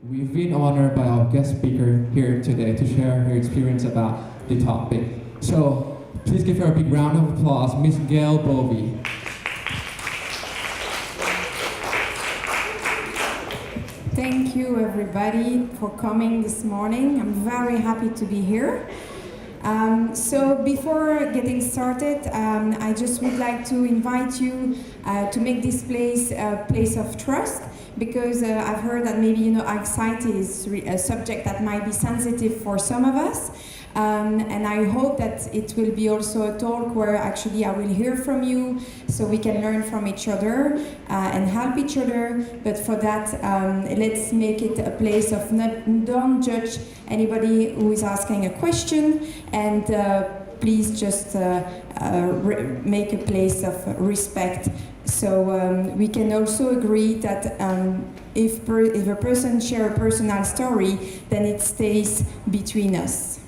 We've been honored by our guest speaker here today to share her experience about the topic. So please give her a big round of applause, Miss Gaelle Bovy. Thank you everybody for coming this morning. I'm very happy to be here. So before getting started, I just would like to invite you to make this place a place of trust, because I've heard that maybe anxiety is a subject that might be sensitive for some of us. And I hope that it will be also a talk where actually I will hear from you, so we can learn from each other and help each other. But for that, let's make it a place of don't judge anybody who is asking a question, and please just make a place of respect. So we can also agree that if a person shares a personal story, then it stays between us.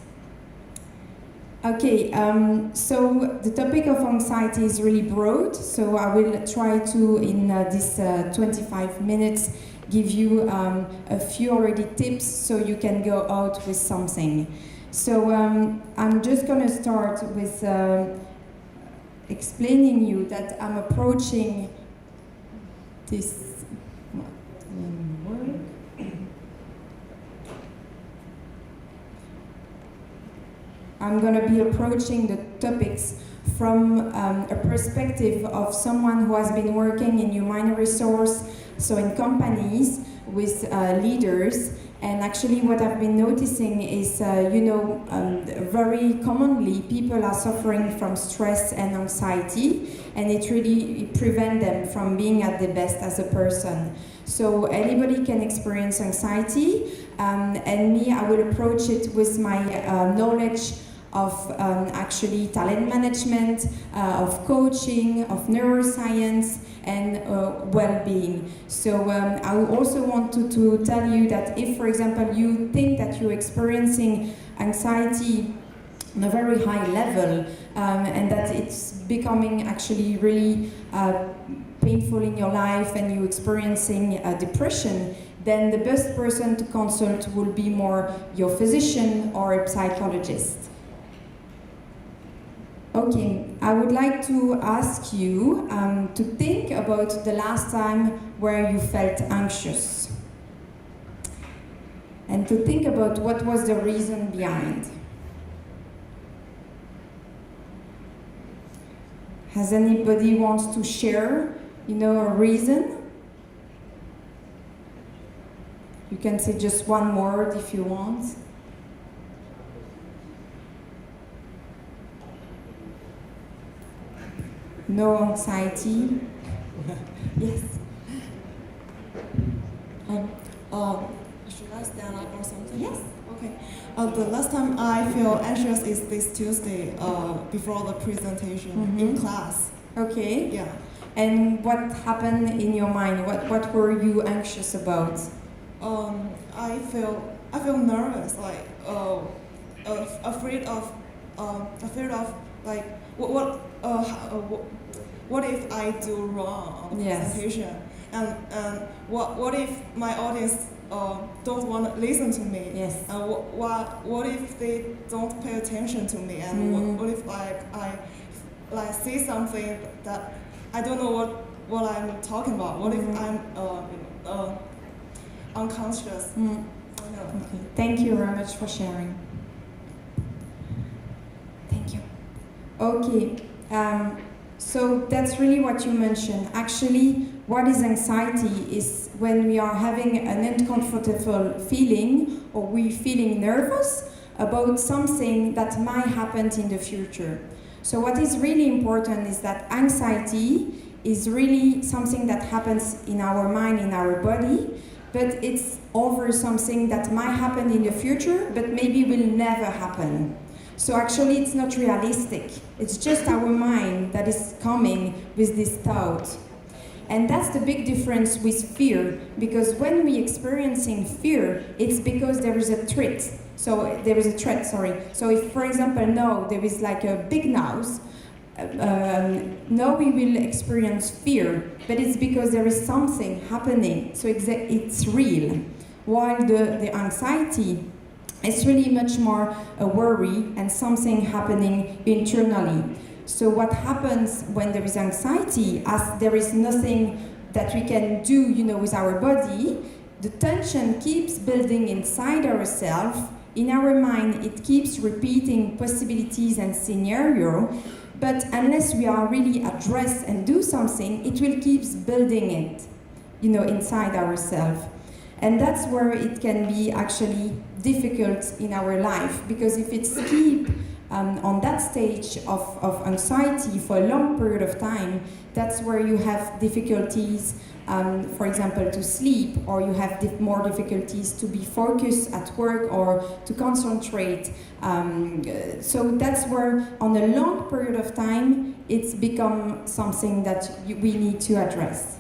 Okay, so the topic of anxiety is really broad, so I will try to, in this 25 minutes, give you a few already tips so you can go out with something. So I'm just going to start with explaining you that I'm approaching this. I'm going to be approaching the topics from a perspective of someone who has been working in human resource, so in companies with leaders. And actually what I've been noticing is, very commonly people are suffering from stress and anxiety, and it really prevents them from being at their best as a person. So anybody can experience anxiety, and me, I will approach it with my knowledge of actually talent management, of coaching, of neuroscience, and well-being. So I also want to tell you that if, for example, you think that you're experiencing anxiety on a very high level, and that it's becoming actually really painful in your life, and you're experiencing depression, then the best person to consult will be more your physician or a psychologist. Okay, I would like to ask you to think about the last time where you felt anxious, and to think about what was the reason behind. Has anybody wants to share, a reason? You can say just one word if you want. No anxiety. Yes. Should I stand up or something? Yes. Okay. The last time I feel anxious is this Tuesday before the presentation in class. Okay. Yeah. And what happened in your mind? What were you anxious about? I feel nervous, like afraid of like what if I do wrong on the presentation, and what if my audience don't want to listen to me? Yes. What if they don't pay attention to me, and what if I say something that I don't know what I'm talking about? What if I'm unconscious? Okay. Thank you very much for sharing. Thank you. Okay, so that's really what you mentioned. Actually, what is anxiety is when we are having an uncomfortable feeling, or we're feeling nervous about something that might happen in the future. So what is really important is that anxiety is really something that happens in our mind, in our body, but it's over something that might happen in the future, but maybe will never happen. So actually it's not realistic. It's just our mind that is coming with this thought. And that's the big difference with fear, because when we're experiencing fear, it's because there is a threat. So if, for example, now there is like a big noise, now we will experience fear, but it's because there is something happening, so it's real. while the anxiety is really much more a worry and something happening internally. So what happens when there is anxiety, as there is nothing that we can do, with our body, the tension keeps building inside ourselves. In our mind, it keeps repeating possibilities and scenario, but unless we are really addressed and do something, it will keep building it, inside ourselves. And that's where it can be actually difficult in our life, because if it's keep on that stage of anxiety for a long period of time, that's where you have difficulties, for example, to sleep, or you have more difficulties to be focused at work or to concentrate. So that's where, on a long period of time, it's become something that we need to address.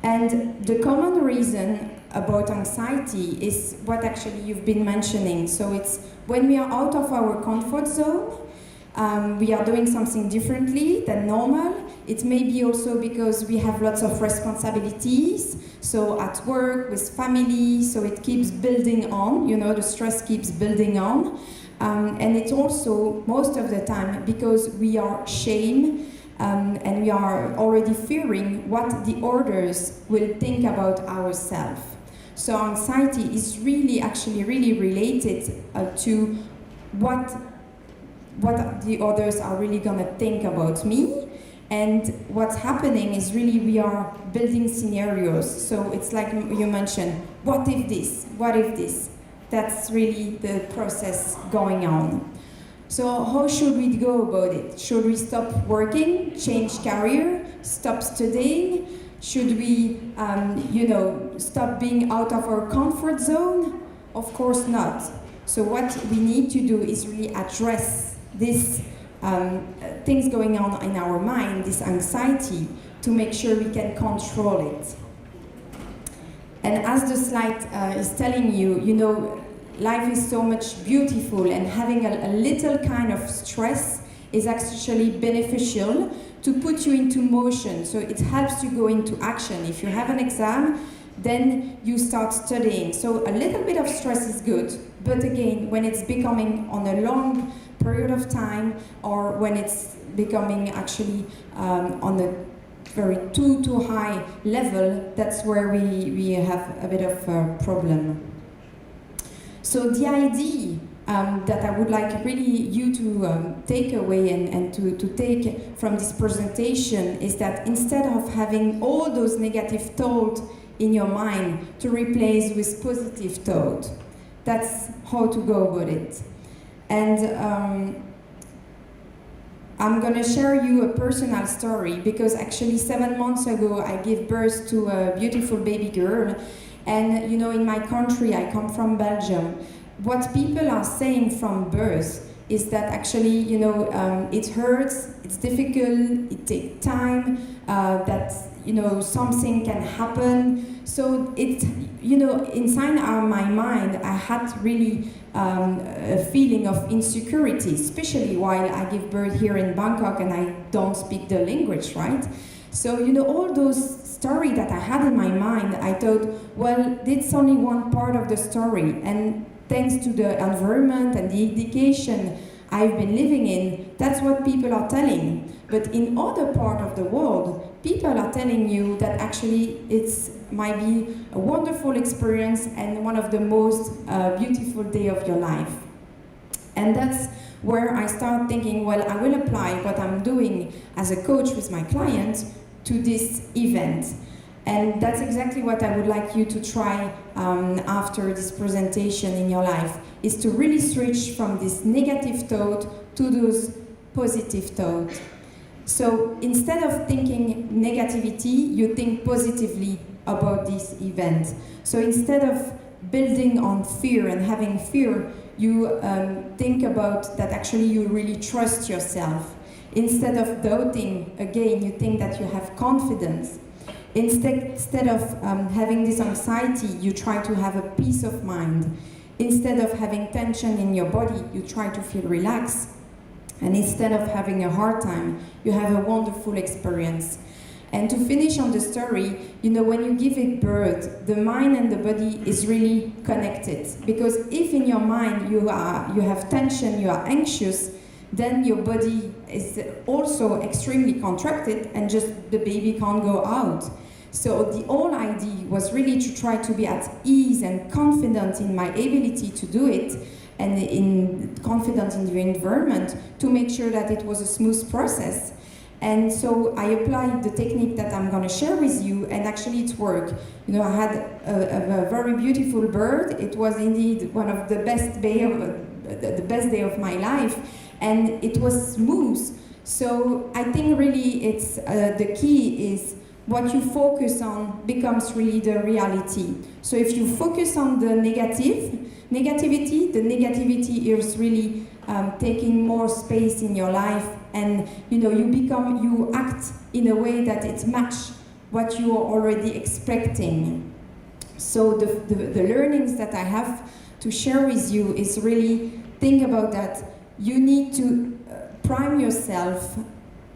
And the common reason about anxiety is what actually you've been mentioning. So it's when we are out of our comfort zone, we are doing something differently than normal. It may be also because we have lots of responsibilities, so at work, with family, so it keeps building on, the stress keeps building on. And it's also, most of the time, because we are ashamed, and we are already fearing what the others will think about ourselves. So anxiety is really related to what the others are really gonna think about me. And what's happening is really we are building scenarios. So it's like you mentioned, what if this? What if this? That's really the process going on. So how should we go about it? Should we stop working, change career, stop studying? Should we, stop being out of our comfort zone? Of course not. So what we need to do is really address this things going on in our mind, this anxiety, to make sure we can control it. And as the slide is telling you, life is so much beautiful, and having a little kind of stress is actually beneficial to put you into motion. So it helps you go into action. If you have an exam, then you start studying. So a little bit of stress is good, but again, when it's becoming on a long period of time, or when it's becoming actually on a very too high level, that's where we have a bit of a problem. So the idea that I would like really you to take away and to take from this presentation is that instead of having all those negative thoughts in your mind, to replace with positive thought. That's how to go about it. And I'm gonna share you a personal story, because actually 7 months ago I gave birth to a beautiful baby girl. And in my country, I come from Belgium, what people are saying from birth is that actually, it hurts, it's difficult, it takes time, that, something can happen. So it, inside my mind, I had really a feeling of insecurity, especially while I give birth here in Bangkok and I don't speak the language, right? So, all those stories that I had in my mind, I thought, well, it's only one part of the story. And thanks to the environment and the education I've been living in, that's what people are telling. But in other part of the world, people are telling you that actually it might be a wonderful experience and one of the most beautiful day of your life. And that's where I start thinking, well, I will apply what I'm doing as a coach with my clients to this event. And that's exactly what I would like you to try after this presentation in your life, is to really switch from this negative thought to those positive thoughts. So instead of thinking negativity, you think positively about this event. So instead of building on fear and having fear, you think about that actually you really trust yourself. Instead of doubting, again, you think that you have confidence. Instead of having this anxiety, you try to have a peace of mind. Instead of having tension in your body, you try to feel relaxed. And instead of having a hard time, you have a wonderful experience. And to finish on the story, when you give it birth, the mind and the body is really connected. Because if in your mind you have tension, you are anxious, then your body is also extremely contracted and just the baby can't go out. So the whole idea was really to try to be at ease and confident in my ability to do it, and confident in the environment, to make sure that it was a smooth process. And so I applied the technique that I'm going to share with you, and actually it worked. I had a very beautiful bird. It was indeed one of the best day of my life, and it was smooth. So I think really it's the key is what you focus on becomes really the reality. So if you focus on the negativity, the negativity is really taking more space in your life, and you act in a way that it matches what you are already expecting. So the learnings that I have to share with you is really think about that. You need to prime yourself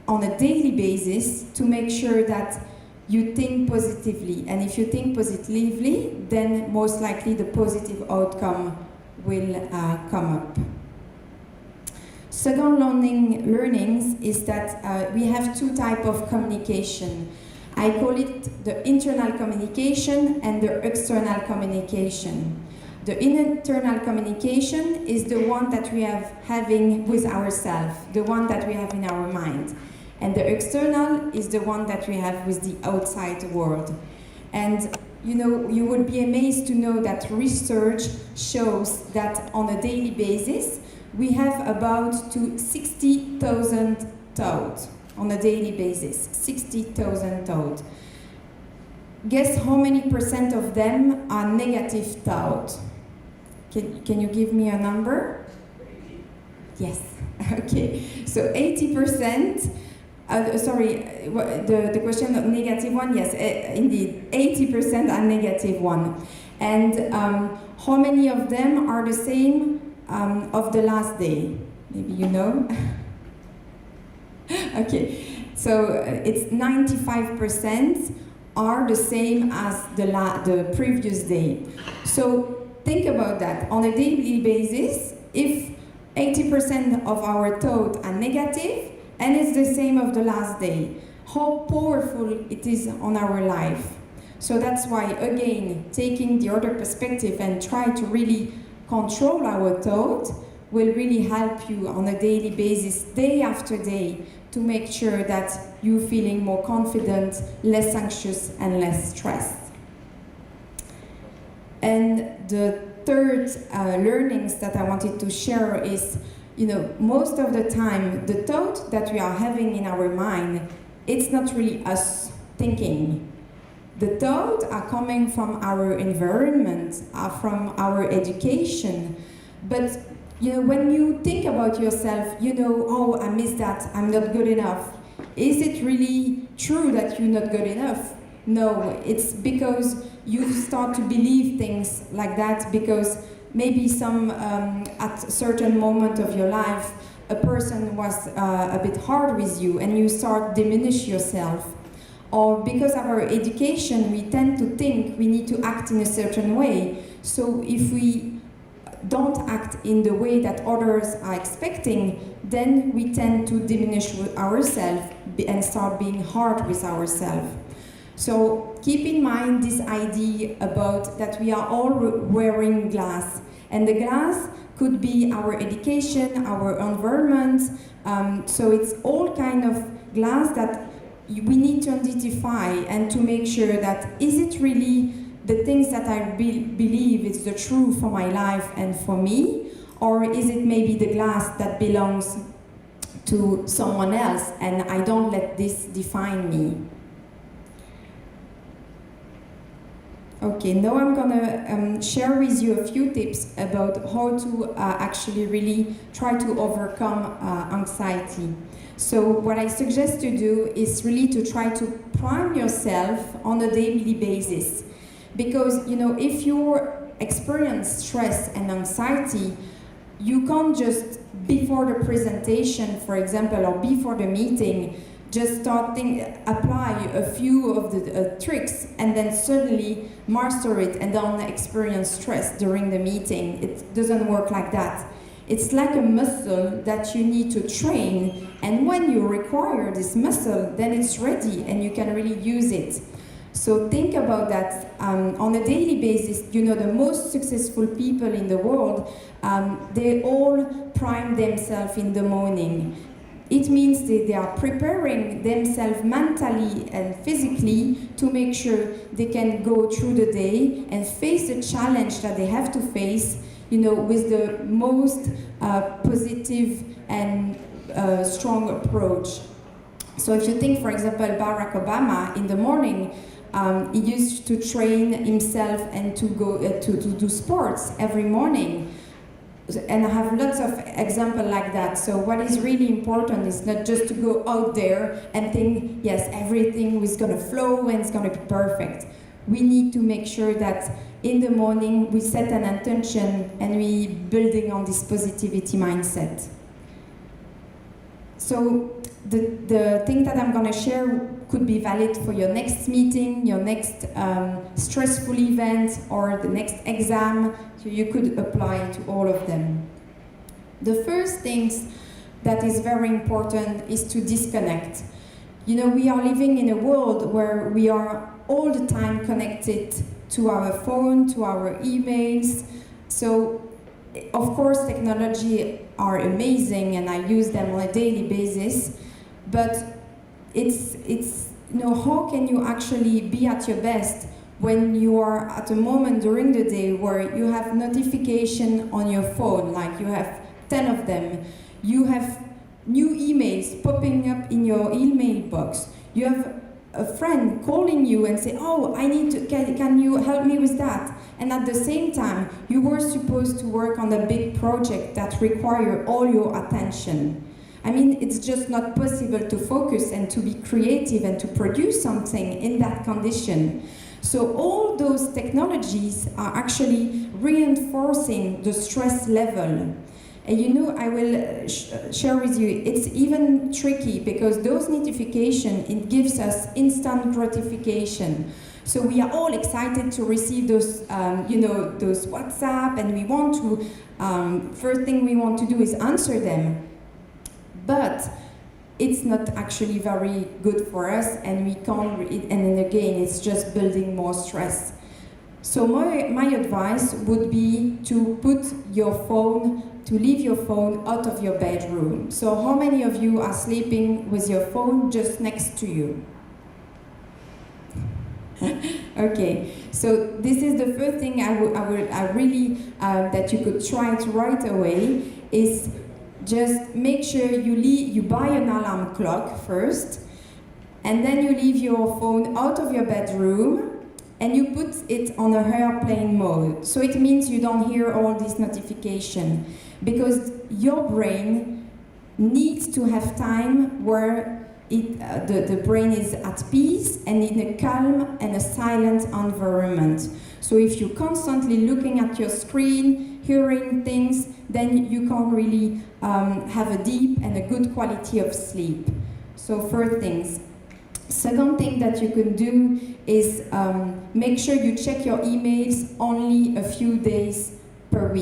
on a daily basis to make sure that you think positively. And if you think positively, then most likely the positive outcome will come up. Second learnings is that we have two types of communication. I call it the internal communication and the external communication. The internal communication is the one that we are having with ourselves, the one that we have in our mind. And the external is the one that we have with the outside world. And you would be amazed to know that research shows that on a daily basis, we have about 60,000 thoughts on a daily basis, 60,000 thoughts. Guess how many percent of them are negative thoughts? Can you give me a number? 80. Yes, okay. So 80%, the question of negative one, yes, indeed, 80% are negative one. And how many of them are the same of the last day? Maybe you know? Okay, so it's 95% are the same as the previous day. So think about that. On a daily basis, if 80% of our thoughts are negative, and it's the same of the last day, how powerful it is on our life. So that's why, again, taking the other perspective and try to really control our thoughts will really help you on a daily basis, day after day, to make sure that you're feeling more confident, less anxious, and less stressed. And the third learnings that I wanted to share is, most of the time, the thought that we are having in our mind, it's not really us thinking. The thoughts are coming from our environment, are from our education. But when you think about yourself, oh, I missed that, I'm not good enough. Is it really true that you're not good enough? No, it's because you start to believe things like that because maybe at a certain moment of your life, a person was a bit hard with you and you start diminish yourself. Or because of our education, we tend to think we need to act in a certain way. So if we don't act in the way that others are expecting, then we tend to diminish ourselves and start being hard with ourselves. So keep in mind this idea about that we are all wearing glass, and the glass could be our education, our environment. So it's all kind of glass that we need to identify and to make sure that is it really the things that I believe is the truth for my life and for me, or is it maybe the glass that belongs to someone else and I don't let this define me. Okay, now I'm gonna share with you a few tips about how to actually really try to overcome anxiety. So what I suggest to do is really to try to prime yourself on a daily basis. Because, if you experience stress and anxiety, you can't just, before the presentation, for example, or before the meeting, just apply a few of the tricks and then suddenly master it and don't experience stress during the meeting. It doesn't work like that. It's like a muscle that you need to train, and when you require this muscle, then it's ready and you can really use it. So think about that on a daily basis. You know, the most successful people in the world, they all prime themselves in the morning. It means they are preparing themselves mentally and physically to make sure they can go through the day and face the challenge that they have to face, you know, with the most positive and strong approach. So if you think, for example, Barack Obama in the morning, he used to train himself and to go to do sports every morning. And I have lots of examples like that. So what is really important is not just to go out there and think, yes, everything is going to flow and it's going to be perfect. We need to make sure that in the morning we set an intention and we building on this positivity mindset. So the thing that I'm going to share could be valid for your next meeting, your next stressful event, or the next exam. So you could apply to all of them. The first things that is very important is to disconnect. You know, we are living in a world where we are all the time connected to our phone, to our emails. So, of course, technology are amazing and I use them on a daily basis, but it's you know, how can you actually be at your best when you are at a moment during the day where you have notification on your phone, like you have 10 of them, you have new emails popping up in your email box, you have a friend calling you and say, oh, I need to, can you help me with that? And at the same time, you were supposed to work on a big project that require all your attention. I mean, it's just not possible to focus and to be creative and to produce something in that condition. So all those technologies are actually reinforcing the stress level. And you know, I will share with you, it's even tricky because those notifications, it gives us instant gratification. So we are all excited to receive those, you know, those WhatsApp, and we want to, first thing we want to do is answer them. But it's not actually very good for us, and we can't, and then again, it's just building more stress. So my advice would be to put your phone, to leave your phone out of your bedroom. So how many of you are sleeping with your phone just next to you? Okay, so this is the first thing I really that you could try to right away is just make sure you buy an alarm clock first, and then you leave your phone out of your bedroom and you put it on a airplane mode. So it means you don't hear all these notifications, because your brain needs to have time where the brain is at peace and in a calm and a silent environment. So if you're constantly looking at your screen, hearing things, then you can't really have a deep and a good quality of sleep. So first things. Second thing that you can do is make sure you check your emails only a few days per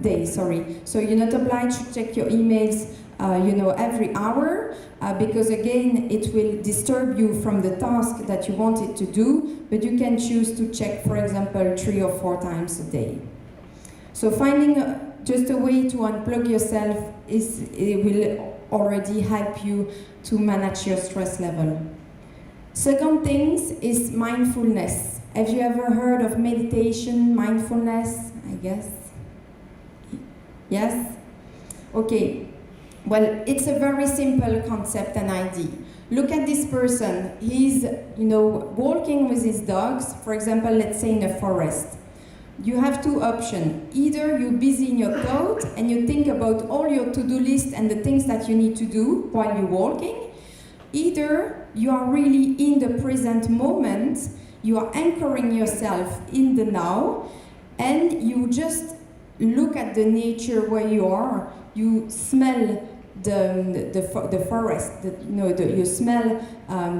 day. So you're not obliged to check your emails you know, every hour, because again, it will disturb you from the task that you wanted to do, but you can choose to check, for example, 3 or 4 times a day. So finding just a way to unplug yourself it will already help you to manage your stress level. Second thing is mindfulness. Have you ever heard of meditation, mindfulness, I guess? Yes? Okay. Well, it's a very simple concept and idea. Look at this person. He's, you know, walking with his dogs, for example, let's say in a forest. You have 2 options. Either you're busy in your thought and you think about all your to-do list and the things that you need to do while you're walking. Either you are really in the present moment, you are anchoring yourself in the now, and you just look at the nature where you are. You smell the forest, you smell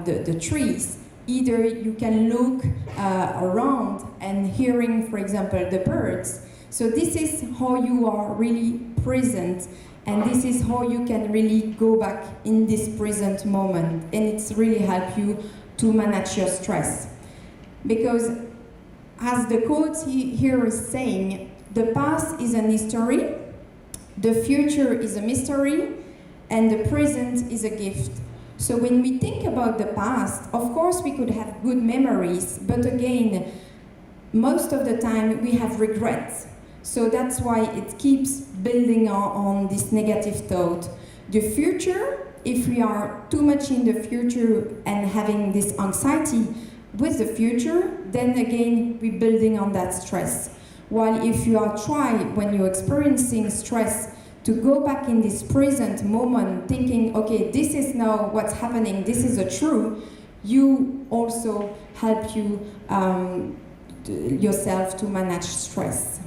the trees. Either you can look around and hearing, for example, the birds. So this is how you are really present, and this is how you can really go back in this present moment, and it's really help you to manage your stress. Because as the quote here is saying, the past is an history, the future is a mystery, and the present is a gift. So when we think about the past, of course we could have good memories, but again, most of the time we have regrets. So that's why it keeps building on this negative thought. The future, if we are too much in the future and having this anxiety with the future, then again we're building on that stress. While if you are when you're experiencing stress, to go back in this present moment, thinking, okay, this is now what's happening, this is the truth, you also help you yourself to manage stress.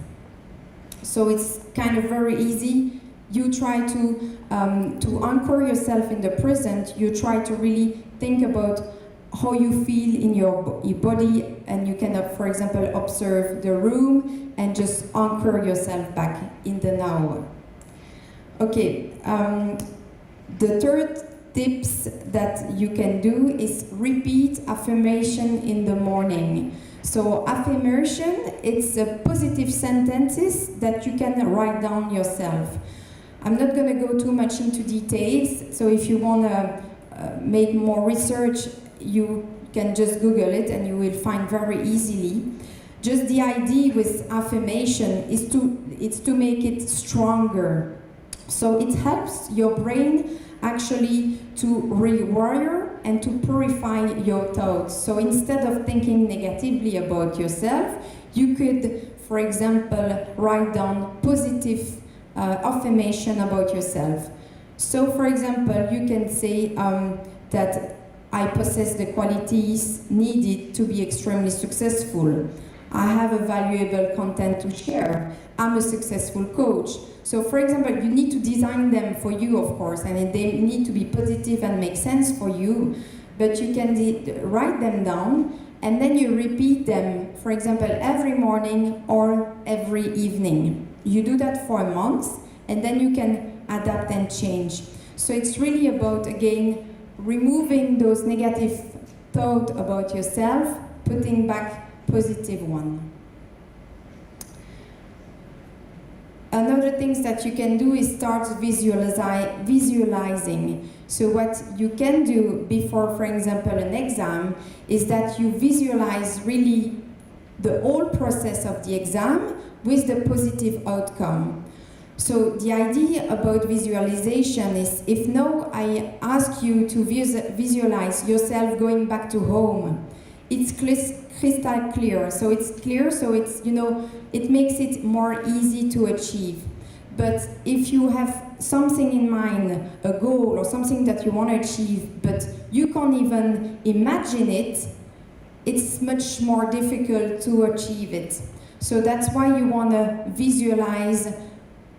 So it's kind of very easy. You try to anchor yourself in the present. You try to really think about how you feel in your body, and you can, for example, observe the room and just anchor yourself back in the now. Okay, the third tips that you can do is repeat affirmation in the morning. So affirmation, it's a positive sentences that you can write down yourself. I'm not going to go too much into details, so if you want to make more research, you can just Google it and you will find very easily. Just the idea with affirmation is to make it stronger. So it helps your brain actually to rewire and to purify your thoughts. So instead of thinking negatively about yourself, you could, for example, write down positive affirmation about yourself. So for example, you can say that I possess the qualities needed to be extremely successful. I have a valuable content to share. I'm a successful coach. So for example, you need to design them for you, of course, and they need to be positive and make sense for you, but you can write them down and then you repeat them, for example, every morning or every evening. You do that for a month and then you can adapt and change. So it's really about, again, removing those negative thoughts about yourself, putting back positive one. Another thing that you can do is start visualizing. So what you can do before, for example, an exam, is that you visualize really the whole process of the exam with the positive outcome. So the idea about visualization is, if now I ask you to visualize yourself going back to home, it's crystal clear. So it's clear, so it's, it makes it more easy to achieve. But if you have something in mind, a goal or something that you want to achieve, but you can't even imagine it, it's much more difficult to achieve it. So that's why you want to visualize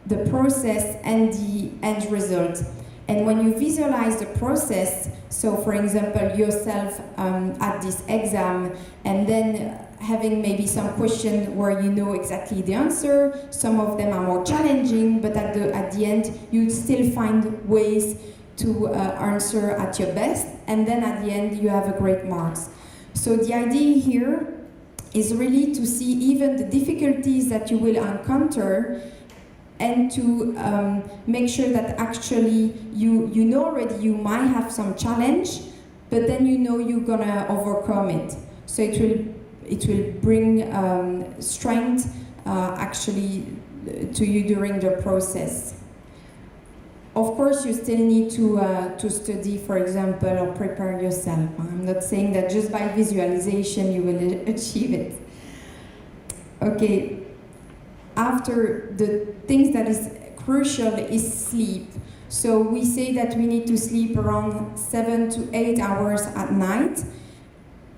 the process and the end result. And when you visualize the process, so for example, yourself at this exam, and then having maybe some question where you know exactly the answer, some of them are more challenging, but at the end, you still find ways to answer at your best, and then at the end, you have a great marks. So the idea here is really to see even the difficulties that you will encounter, and to make sure that actually you know already you might have some challenge, but then you know you're gonna overcome it. So it will bring strength actually to you during the process. Of course, you still need to study, for example, or prepare yourself. I'm not saying that just by visualization you will achieve it. Okay. After the things that is crucial is sleep. So we say that we need to sleep around 7 to 8 hours at night.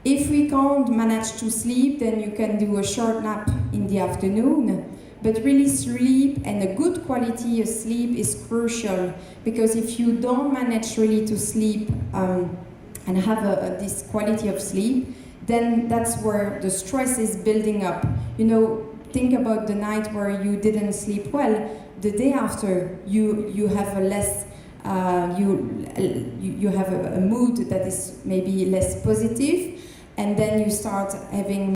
If we can't manage to sleep, then you can do a short nap in the afternoon. But really sleep and a good quality of sleep is crucial, because if you don't manage really to sleep and have this quality of sleep, then that's where the stress is building up. You know, think about the night where you didn't sleep well. The day after, you have a less, you have a mood that is maybe less positive, and then you start having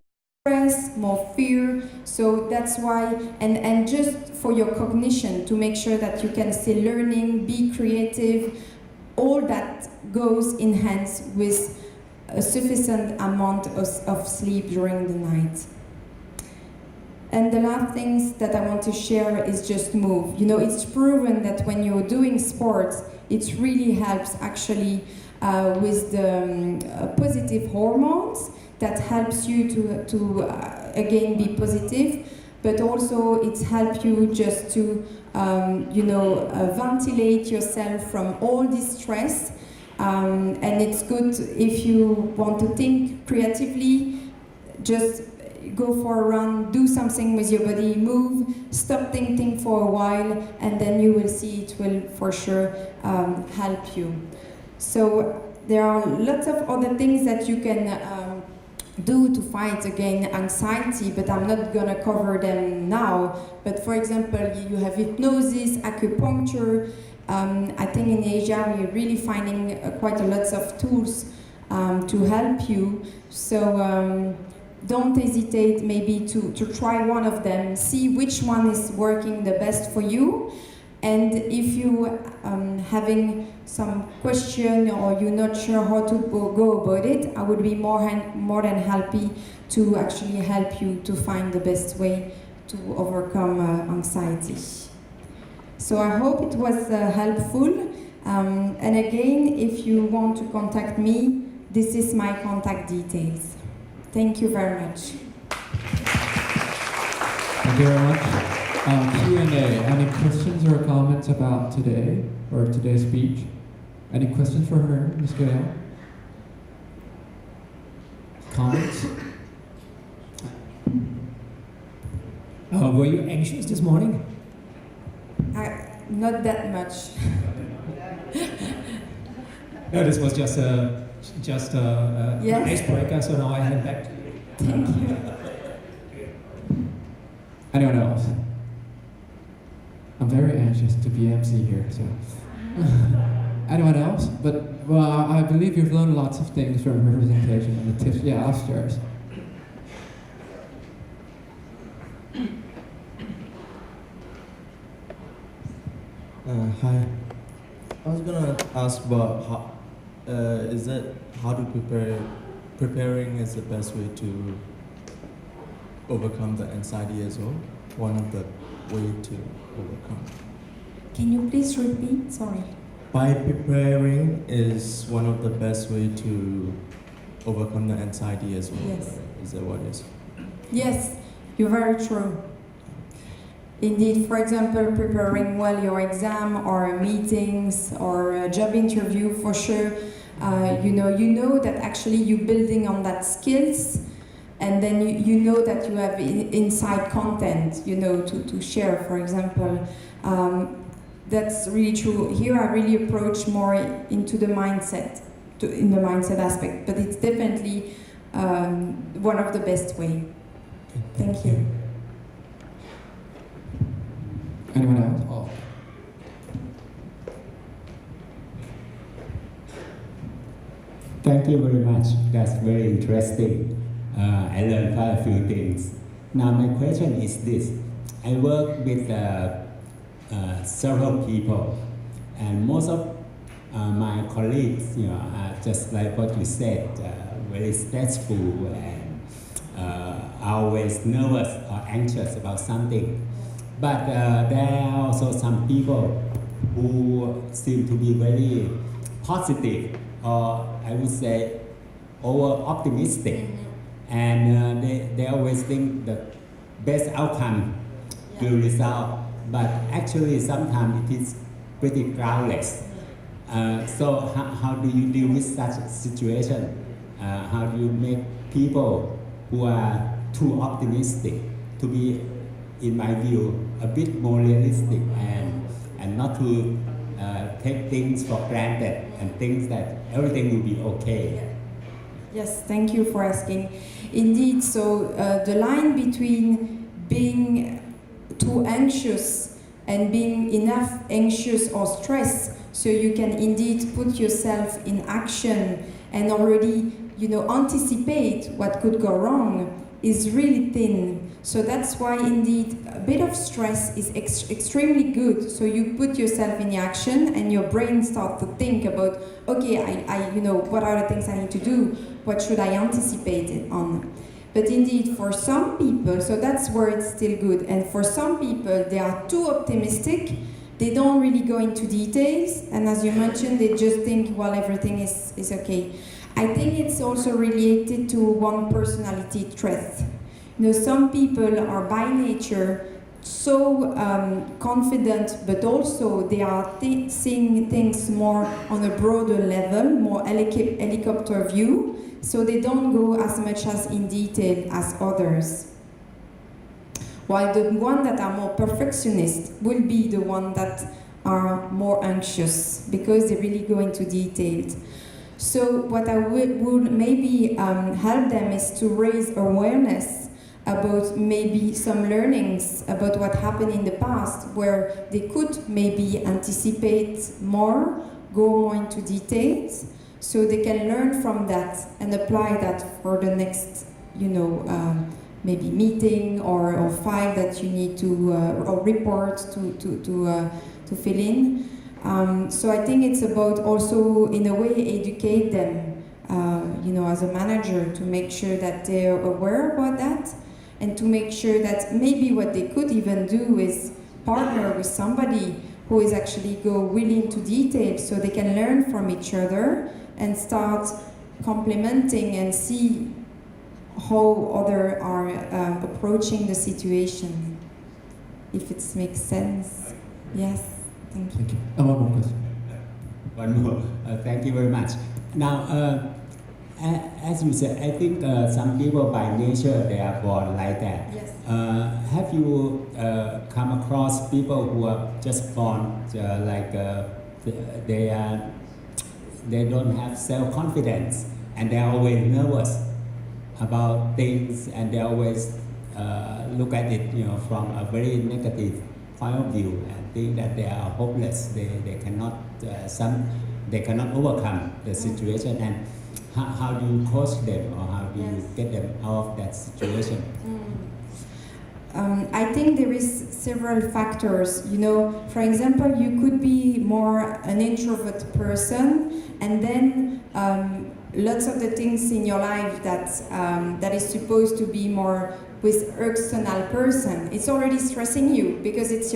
stress, more fear. So that's why, and just for your cognition, to make sure that you can stay learning, be creative, all that goes in hands with a sufficient amount of sleep during the night. And the last things that I want to share is just move. You know, it's proven that when you're doing sports, it really helps actually with the positive hormones that helps you to again be positive, but also it helps you just to ventilate yourself from all this stress. And it's good if you want to think creatively, just go for a run, do something with your body, move, stop thinking for a while, and then you will see it will for sure help you. So there are lots of other things that you can do to fight against anxiety, but I'm not gonna cover them now. But for example, you have hypnosis, acupuncture. I think in Asia we're really finding quite a lot of tools to help you. So don't hesitate maybe to try one of them, see which one is working the best for you. And if you having some question or you're not sure how to go about it, I would be more than happy to actually help you to find the best way to overcome anxiety. So I hope it was helpful. And again, if you want to contact me, this is my contact details. Thank you very much. Thank you very much. Q&A. Any questions or comments about today or today's speech? Any questions for her, Ms. Gaelle? Comments? Were you anxious this morning? Not that much. No, this was just an Yes. icebreaker, so now I hand back to you. Thank you. Anyone else? I'm very anxious to be MC here, so. Anyone else? But, well, I believe you've learned lots of things from her presentation and the tips. Yeah, upstairs. Hi. I was gonna ask about how to preparing is the best way to overcome the anxiety as well. One of the way to overcome. Can you please repeat? Sorry. By preparing is one of the best way to overcome the anxiety as well. Yes. Is that what it is? Yes, you're very true. Indeed, for example, preparing well your exam or meetings or a job interview, for sure, you know that actually you're building on that skills, and then you know that you have inside content, to share, for example. That's really true. Here I really approach more into the mindset, in the mindset aspect, but it's definitely one of the best way. Thank you. Anyone else? Oh. Thank you very much. That's very interesting. I learned quite a few things. Now my question is this. I work with several people, and most of my colleagues, are just like what you said, very stressful and always nervous or anxious about something. But there are also some people who seem to be very positive, or I would say over-optimistic. And they always think the best outcome will result. But actually sometimes it is pretty groundless. So how do you deal with such a situation? How do you make people who are too optimistic to be in my view, a bit more realistic and not to take things for granted and think that everything will be okay. Yes, thank you for asking. Indeed, so the line between being too anxious and being enough anxious or stressed, so you can indeed put yourself in action and already, anticipate what could go wrong, is really thin. So that's why indeed a bit of stress is extremely good. So you put yourself in action and your brain starts to think about, okay, I what are the things I need to do? What should I anticipate it on? But indeed, for some people, so that's where it's still good. And for some people, they are too optimistic. They don't really go into details. And as you mentioned, they just think, well, everything is okay. I think it's also related to one personality trait. Some people are by nature so confident, but also they are seeing things more on a broader level, more helicopter view. So they don't go as much as in detail as others. While the one that are more perfectionist will be the one that are more anxious because they really go into details. So what I would maybe help them is to raise awareness about maybe some learnings about what happened in the past where they could maybe anticipate more, go more into details, so they can learn from that and apply that for the next, maybe meeting or file that you need to, or report to fill in. So I think it's about also, in a way, educate them, as a manager, to make sure that they're aware about that, and to make sure that maybe what they could even do is partner with somebody who is actually go really into detail, so they can learn from each other and start complementing and see how others are approaching the situation, if it makes sense. Yes, thank you. Thank you. One more question. One more. Thank you very much. Now, as you said, I think some people by nature they are born like that. Yes. Have you come across people who are just born they don't have self-confidence and they're always nervous about things and they always look at it from a very negative point of view and think that they are hopeless, they cannot overcome the situation, and how do you coach them or how do you get them out of that situation? I think there is several factors. For example, you could be more an introvert person, and then lots of the things in your life that is supposed to be more with external person, it's already stressing you because it's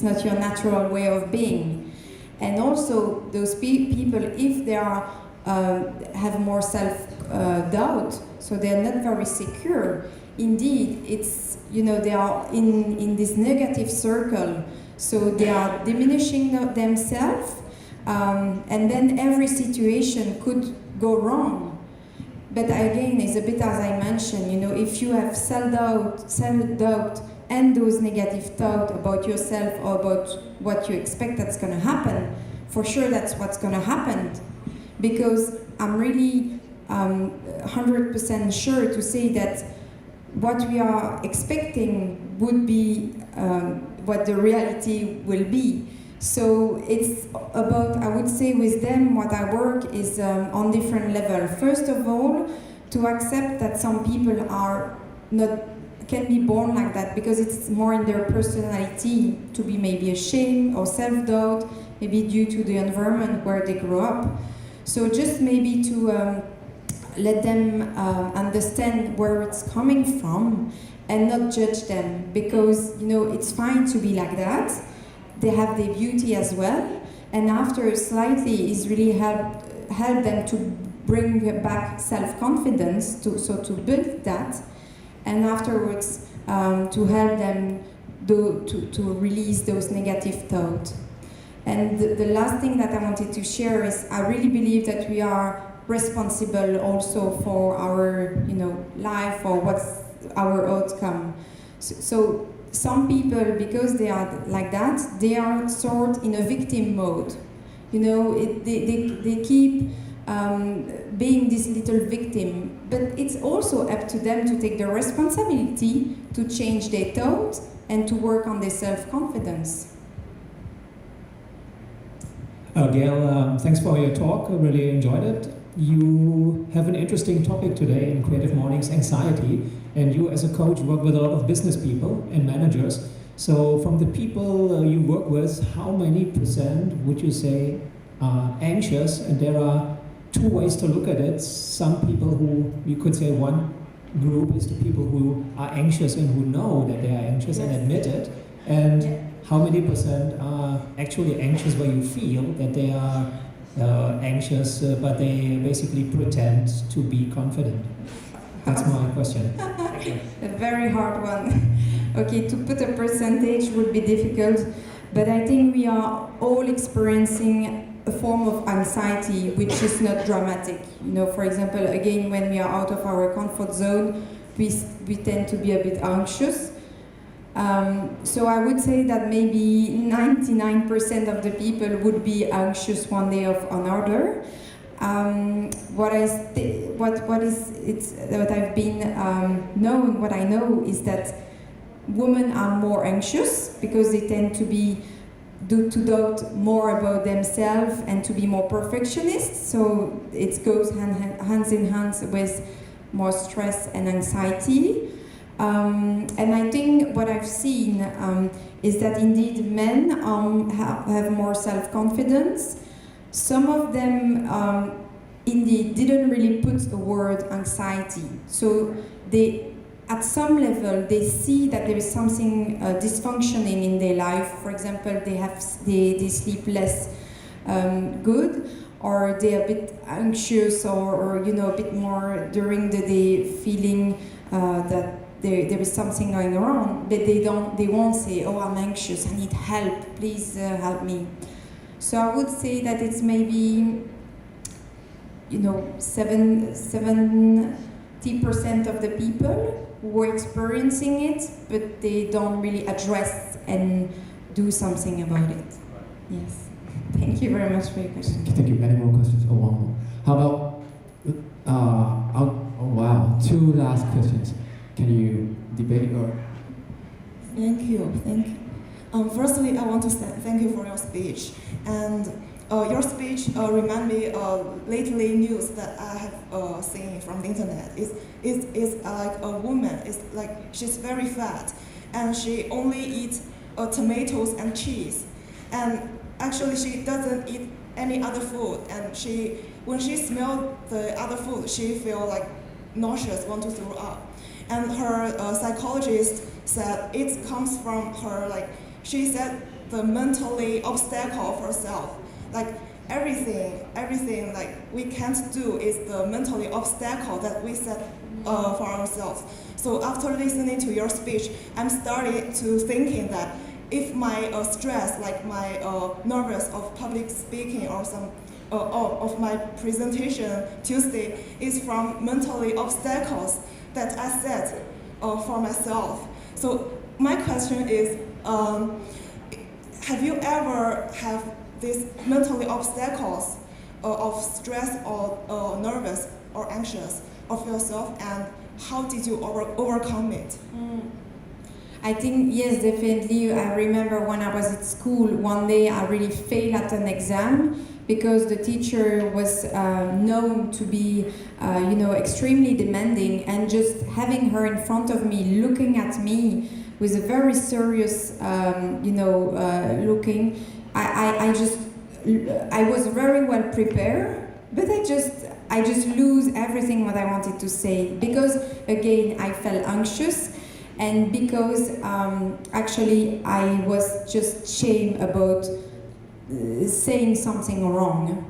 not your natural way of being. And also those people, if they are have more self-doubt, so they're not very secure. Indeed, it's they are in this negative circle, so they are diminishing themselves, and then every situation could go wrong. But again, it's a bit as I mentioned. If you have self-doubt, and those negative thoughts about yourself or about what you expect that's going to happen, for sure that's what's going to happen. Because I'm really 100% sure to say that what we are expecting would be what the reality will be. So it's about, I would say with them, what I work is on different levels. First of all, to accept that some people can be born like that because it's more in their personality to be maybe ashamed or self-doubt, maybe due to the environment where they grew up. So just maybe to let them understand where it's coming from and not judge them, because it's fine to be like that. They have their beauty as well, and after slightly is really help them to bring back self-confidence, to build that, and afterwards to help them to release those negative thoughts. And the last thing that I wanted to share is I really believe that we are responsible also for our life or what's our outcome. So some people, because they are like that, they are sort in a victim mode. You know, they keep being this little victim, but it's also up to them to take the responsibility to change their thoughts and to work on their self-confidence. Gaelle, thanks for your talk. I really enjoyed it. You have an interesting topic today in Creative Mornings, anxiety, and you as a coach work with a lot of business people and managers. So from the people you work with, how many percent would you say are anxious? And there are two ways to look at it. Some people who, you could say one group is the people who are anxious and who know that they are anxious and admit it. And how many percent are actually anxious where you feel that they are anxious, but they basically pretend to be confident? That's my question. A very hard one. Okay, to put a percentage would be difficult, but I think we are all experiencing a form of anxiety which is not dramatic. You know, for example, again, when we are out of our comfort zone, we tend to be a bit anxious. So I would say that maybe 99% of the people would be anxious one day of another. What I've been what I know is that women are more anxious because they tend to doubt more about themselves and to be more perfectionist. So it goes hands in hand with more stress and anxiety. And I think what I've seen is that indeed men have more self-confidence. Some of them indeed didn't really put the word anxiety. So they, at some level, they see that there is something dysfunctioning in their life. For example, they sleep less good, or they're a bit anxious, or you know, a bit more during the day, feeling that there is something going on, but they won't say, "Oh, I'm anxious, I need help, please help me." So I would say that it's maybe, you know, 70% of the people who are experiencing it, but they don't really address and do something about it. Yes. Thank you very much for your question. Thank you. Any more questions? Oh, one more. How about, oh wow, two last questions. Can you debate or? Thank you. Firstly, I want to say thank you for your speech. And your speech remind me of lately news that I have seen from the internet. It's like a woman. It's like she's very fat, and she only eats tomatoes and cheese. And actually, she doesn't eat any other food. And when she smells the other food, she feel like nauseous, want to throw up. And her psychologist said it comes from her, like, she said the mentally obstacle of herself. Like, everything like we can't do is the mentally obstacle that we set for ourselves. So after listening to your speech, I'm starting to thinking that if my stress, like my nervous of public speaking or some of my presentation Tuesday is from mentally obstacles that I set for myself. So my question is, have you ever have these mentally obstacles of stress or nervous or anxious of yourself, and how did you overcome it? I think, yes, definitely. I remember when I was at school, one day I really failed at an exam because the teacher was known to be, extremely demanding, and just having her in front of me, looking at me with a very serious, looking, I was very well prepared, but I just lose everything what I wanted to say, because again I felt anxious, and because actually I was just ashamed about saying something wrong.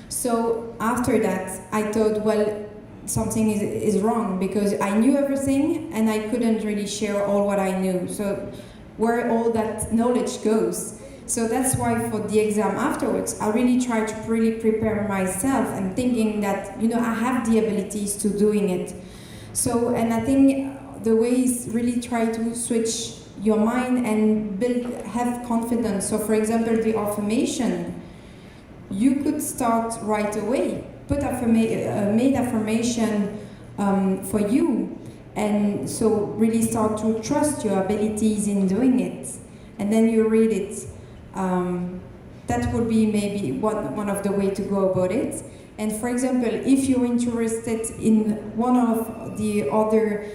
So after that I thought, well, something is wrong, because I knew everything and I couldn't really share all what I knew. So where all that knowledge goes? So that's why for the exam afterwards, I really try to really prepare myself and thinking that, I have the abilities to doing it. So, and I think the way is really try to switch your mind and have confidence. So for example, the affirmation, you could start right away. Put made affirmation for you, and so really start to trust your abilities in doing it, and then you read it. That would be maybe one of the way to go about it. And for example, if you're interested in one of the other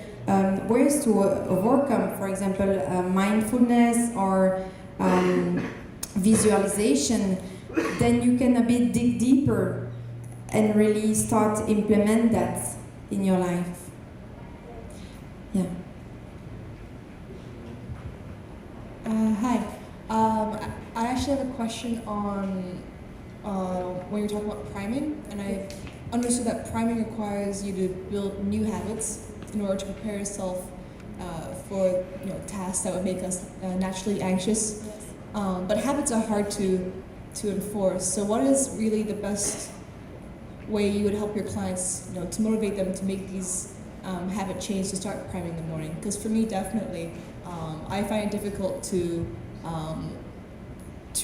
ways to overcome, for example, mindfulness or visualization, then you can a bit dig deeper and really start implement that in your life. Yeah. Hi. I actually have a question on when you're talking about priming, and I understood that priming requires you to build new habits in order to prepare yourself for tasks that would make us naturally anxious. But habits are hard to enforce. So what is really the best way you would help your clients, to motivate them to make these habit change to start priming in the morning? Because for me, definitely, I find it difficult to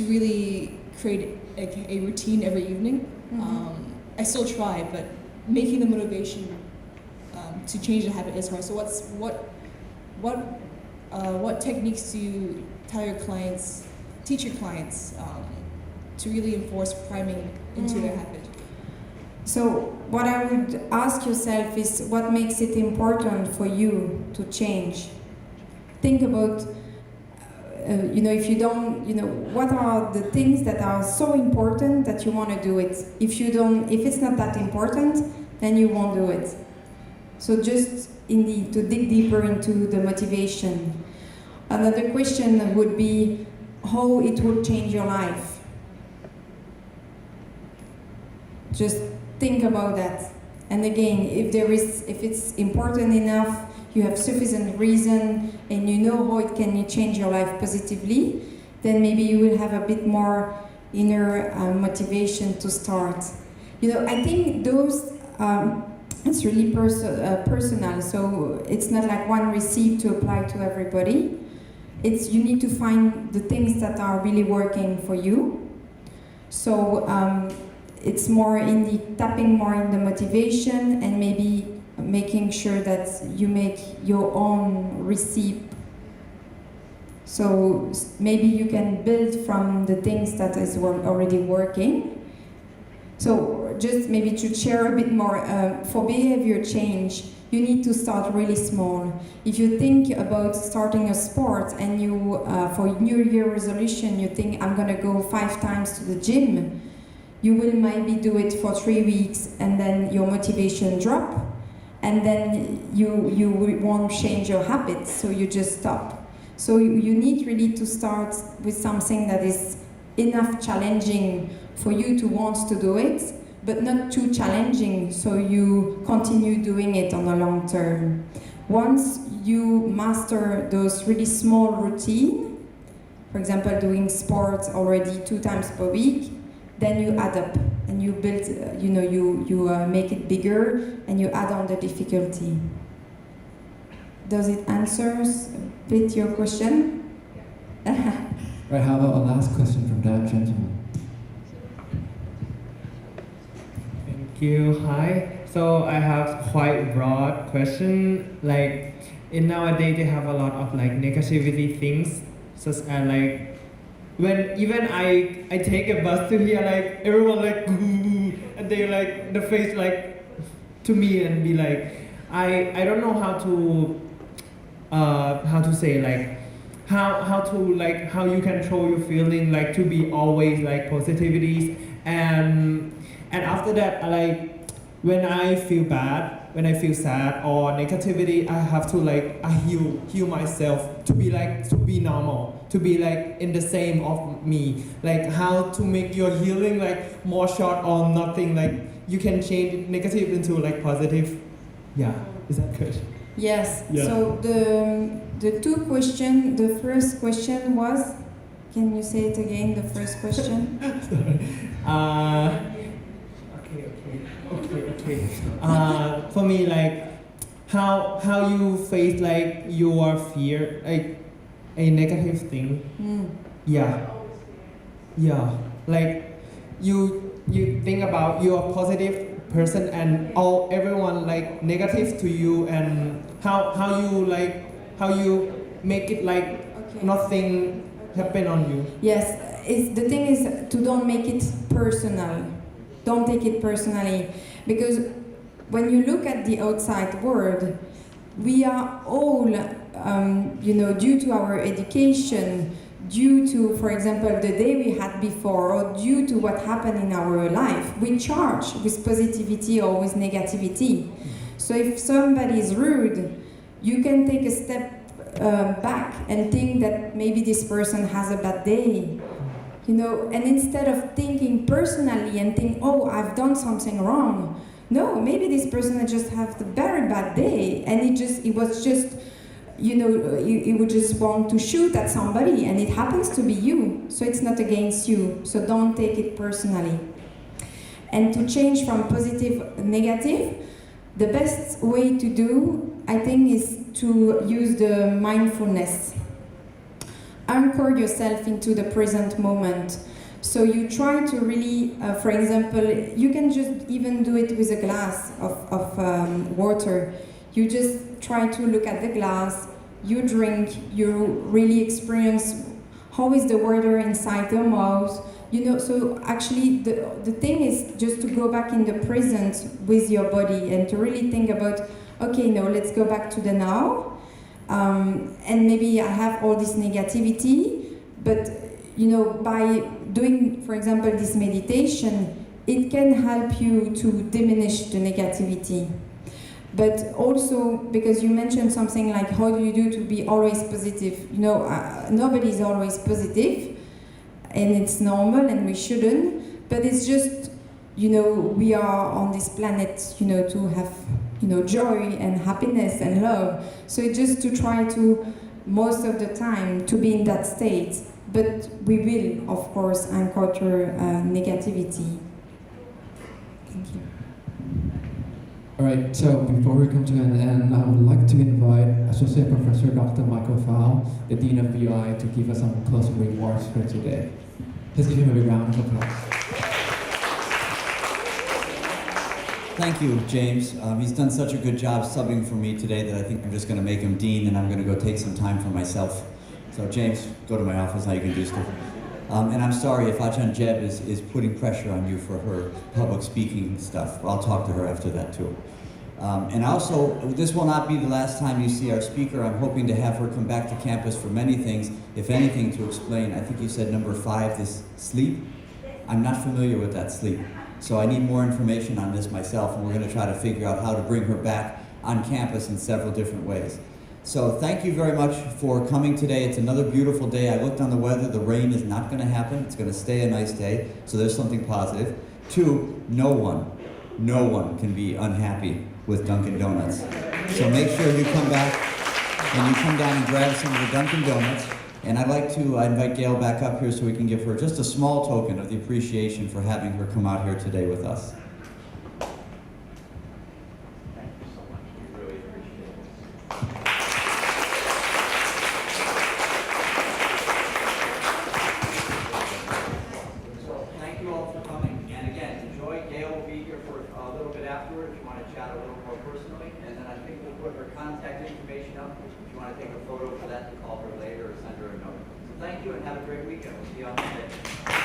really create a routine every evening. I still try, but making the motivation to change the habit is hard. So what techniques do you teach your clients to really enforce priming into their habit? So what I would ask yourself is, what makes it important for you to change? Think about, if you don't, what are the things that are so important that you want to do it? If it's not that important, then you won't do it. So just indeed to dig deeper into the motivation. Another question would be how it would change your life. Just think about that. And again, if it's important enough, you have sufficient reason, and you know how it can change your life positively, then maybe you will have a bit more inner motivation to start. I think those, it's really personal, so it's not like one recipe to apply to everybody. You need to find the things that are really working for you. So it's more in the tapping more in the motivation, and maybe making sure that you make your own recipe. So maybe you can build from the things that is already working. So just maybe to share a bit more, for behavior change, you need to start really small. If you think about starting a sport and you, for New Year resolution, you think, I'm gonna go 5 times to the gym, you will maybe do it for 3 weeks, and then your motivation drop, and then you won't change your habits, so you just stop. So you need really to start with something that is enough challenging for you to want to do it, but not too challenging, so you continue doing it on the long term. Once you master those really small routines, for example, doing sports already 2 times per week, then you add up and you build, you make it bigger and you add on the difficulty. Does it answer a bit your question? Right, how about a last question from that gentleman? Thank you. Hi. So I have quite broad question. Like in nowadays they have a lot of like negativity things, such as like when even I take a bus to here, like everyone like and they like the face like to me and be like I don't know how to say like how you control your feeling, like to be always like positivities, and after that like when I feel bad, when I feel sad or negativity, I have to like I heal myself to be normal, to be like in the same of me, like how to make your healing like more short or nothing, like you can change negative into like positive. Yeah, is that good? Yes. Yeah. So the 2 questions, the first question was, can you say it again, the first question? Okay. For me, like how you face like your fear, like a negative thing. Yeah. Like you think about you're a positive person and everyone like negative to you, and how you make it like nothing happen on you. Yes, the thing is to don't make it personal. Don't take it personally, because when you look at the outside world, we are all, due to our education, due to, for example, the day we had before, or due to what happened in our life, we charge with positivity or with negativity. So if somebody is rude, you can take a step back and think that maybe this person has a bad day. And instead of thinking personally and think, oh, I've done something wrong. No, maybe this person just had a very bad day, and he would just want to shoot at somebody, and it happens to be you, so it's not against you, so don't take it personally. And to change from positive to negative, the best way to do, I think, is to use the mindfulness. Anchor yourself into the present moment. So you try to really, for example, you can just even do it with a glass of water. You just try to look at the glass, you drink, you really experience how is the water inside the mouth. So actually the thing is just to go back in the present with your body and to really think about, okay, now let's go back to the now. And maybe I have all this negativity, but by doing, for example, this meditation, it can help you to diminish the negativity. But also, because you mentioned something like, how do you do to be always positive? Nobody is always positive, and it's normal, and we shouldn't. But it's just, we are on this planet, to have, joy and happiness and love. So it's just to try to, most of the time, to be in that state. But we will, of course, encounter negativity. Thank you. All right, so before we come to an end, I would like to invite Associate Professor Dr. Michael Fowl, the Dean of BI, to give us some closing remarks for today. Let's give him a big round of applause. Thank you, James. He's done such a good job subbing for me today that I think I'm just going to make him dean, and I'm going to go take some time for myself. So James, go to my office, now you can do stuff. And I'm sorry if Ajahn Jeb is putting pressure on you for her public speaking stuff. I'll talk to her after that too. And also, this will not be the last time you see our speaker. I'm hoping to have her come back to campus for many things, if anything, to explain. I think you said number 5, this sleep. I'm not familiar with that sleep. So I need more information on this myself, and we're going to try to figure out how to bring her back on campus in several different ways. So thank you very much for coming today. It's another beautiful day. I looked on the weather. The rain is not going to happen. It's going to stay a nice day. So there's something positive. 2, no one can be unhappy with Dunkin' Donuts. So make sure you come back and you come down and grab some of the Dunkin' Donuts. And I'd like to invite Gaelle back up here so we can give her just a small token of the appreciation for having her come out here today with us. Thank you so much. We really appreciate it. So thank you all for coming. And again, enjoy. Gaelle will be here for a little bit afterward if you want to chat a little more personally. And then I think we'll put her contact information up if you want to take a photo for that to call her later or send her a note. So thank you and have a great weekend. We'll see you on Monday.